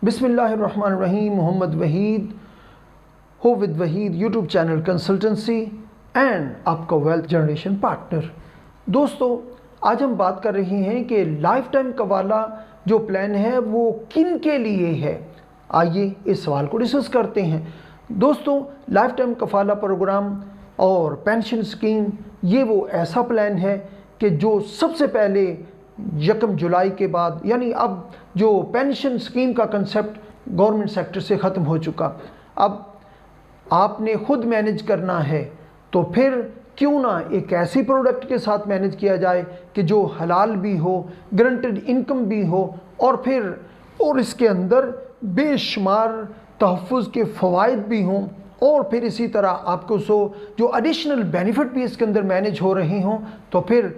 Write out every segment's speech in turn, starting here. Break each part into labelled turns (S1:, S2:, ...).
S1: बिस्मिल्लाहिर्रहमानिर्रहीम। मोहम्मद वहीद हो with Waheed YouTube channel consultancy and आपका वेल्थ जनरेशन पार्टनर। दोस्तों, आज हम बात कर रहे हैं कि लाइफ टाइम कवाला जो प्लान है वो किन के लिए है। आइए इस सवाल को डिस्कस करते हैं। दोस्तों, लाइफ टाइम कफाला प्रोग्राम और पेंशन स्कीम ये वो ऐसा प्लान है कि जो सबसे पहले 1 जुलाई के बाद, यानी अब जो पेंशन स्कीम का कंसेप्ट गवर्नमेंट सेक्टर से ख़त्म हो चुका, अब आपने खुद मैनेज करना है तो फिर क्यों ना एक ऐसी प्रोडक्ट के साथ मैनेज किया जाए कि जो हलाल भी हो, गारंटेड इनकम भी हो और इसके अंदर बेशुमार तहफ़्फ़ुज़ के फ़वाइद भी हों, और फिर इसी तरह आपको जो एडिशनल बेनिफिट भी इसके अंदर मैनेज हो रहे हों। तो फिर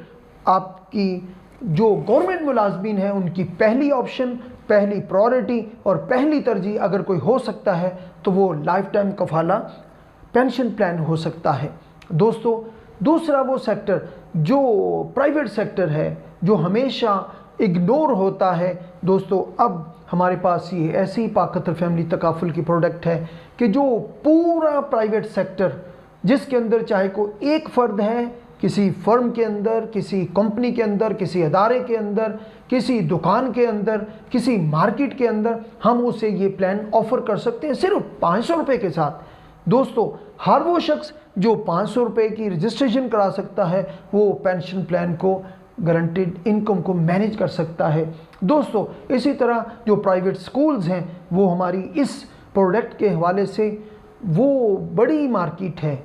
S1: आपकी जो गवर्नमेंट मुलाजमीन हैं उनकी पहली ऑप्शन, पहली प्रायोरिटी और पहली तरजीह अगर कोई हो सकता है तो वो लाइफ टाइम कफाला पेंशन प्लान हो सकता है। दोस्तों, दूसरा वो सेक्टर जो प्राइवेट सेक्टर है जो हमेशा इग्नोर होता है। दोस्तों, अब हमारे पास ये ऐसी पाकतर फैमिली तकाफुल की प्रोडक्ट है कि जो पूरा प्राइवेट सेक्टर, जिसके अंदर चाहे कोई एक फ़र्द है, किसी फर्म के अंदर, किसी कंपनी के अंदर, किसी अदारे के अंदर, किसी दुकान के अंदर, किसी मार्केट के अंदर, हम उसे ये प्लान ऑफ़र कर सकते हैं सिर्फ 500 रुपये के साथ। दोस्तों, हर वो शख्स जो 500 रुपये की रजिस्ट्रेशन करा सकता है वो पेंशन प्लान को, गारंटेड इनकम को मैनेज कर सकता है। दोस्तों, इसी तरह जो प्राइवेट स्कूल्स हैं वो हमारी इस प्रोडक्ट के हवाले से वो बड़ी मार्केट है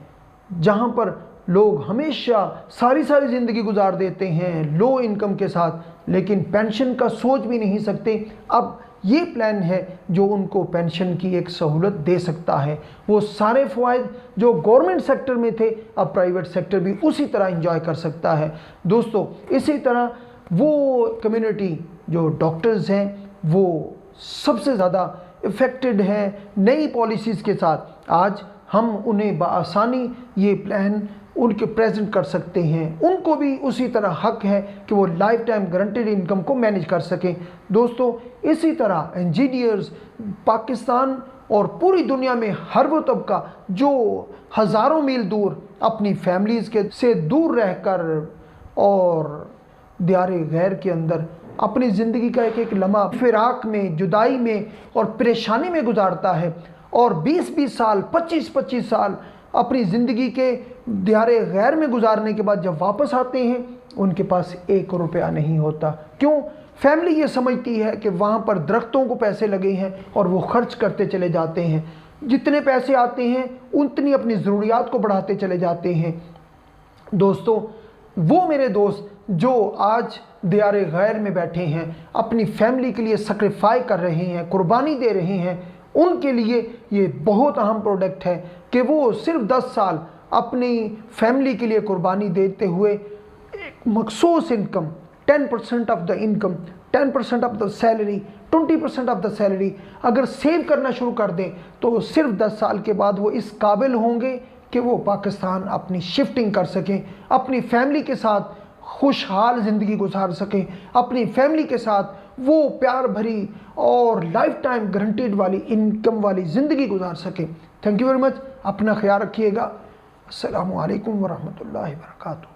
S1: जहाँ पर लोग हमेशा सारी ज़िंदगी गुजार देते हैं लो इनकम के साथ, लेकिन पेंशन का सोच भी नहीं सकते। अब ये प्लान है जो उनको पेंशन की एक सहूलत दे सकता है। वो सारे फ़वाइद जो गवर्नमेंट सेक्टर में थे अब प्राइवेट सेक्टर भी उसी तरह एंजॉय कर सकता है। दोस्तों, इसी तरह वो कम्युनिटी जो डॉक्टर्स हैं वो सबसे ज़्यादा इफ़ेक्टेड हैं नई पॉलिसीज़ के साथ। आज हम उन्हें बआसानी ये प्लान उनके प्रेजेंट कर सकते हैं। उनको भी उसी तरह हक है कि वो लाइफ टाइम गारंटेड इनकम को मैनेज कर सकें। दोस्तों, इसी तरह इंजीनियर्स पाकिस्तान और पूरी दुनिया में हर वो तबका जो हज़ारों मील दूर अपनी फैमिलीज़ के से दूर रहकर और दियारे गैर के अंदर अपनी ज़िंदगी का एक लम्हा फिराक में, जुदाई में और परेशानी में गुजारता है, और 20-20 साल, 25-25 साल अपनी ज़िंदगी के दियारे गैर में गुजारने के बाद जब वापस आते हैं उनके पास 1 रुपया नहीं होता। क्यों? फैमिली ये समझती है कि वहाँ पर दरख्तों को पैसे लगे हैं और वो खर्च करते चले जाते हैं। जितने पैसे आते हैं उतनी अपनी ज़रूरियात को बढ़ाते चले जाते हैं। दोस्तों, वो मेरे दोस्त जो आज दियारे गैर में बैठे हैं, अपनी फैमिली के लिए सैक्रिफाई कर रहे हैं, कुर्बानी दे रहे हैं, उनके लिए ये बहुत अहम प्रोडक्ट है कि वो सिर्फ 10 साल अपनी फैमिली के लिए कुर्बानी देते हुए एक मखसूस income 10% of the income, 10% of the salary, 20% of the salary अगर सेव करना शुरू कर दें तो सिर्फ 10 साल के बाद वो इस काबिल होंगे कि वो पाकिस्तान अपनी शिफ्टिंग कर सकें, अपनी फैमिली के साथ खुशहाल ज़िंदगी गुजार सकें, अपनी फैमिली के साथ वो प्यार भरी और लाइफ टाइम गारंटेड वाली इनकम वाली ज़िंदगी गुजार सकें। Thank you very much. अपना ख्याल रखिएगा। अस्सलामु अलैकुम वरहमतुल्लाहि वबरकातुहू।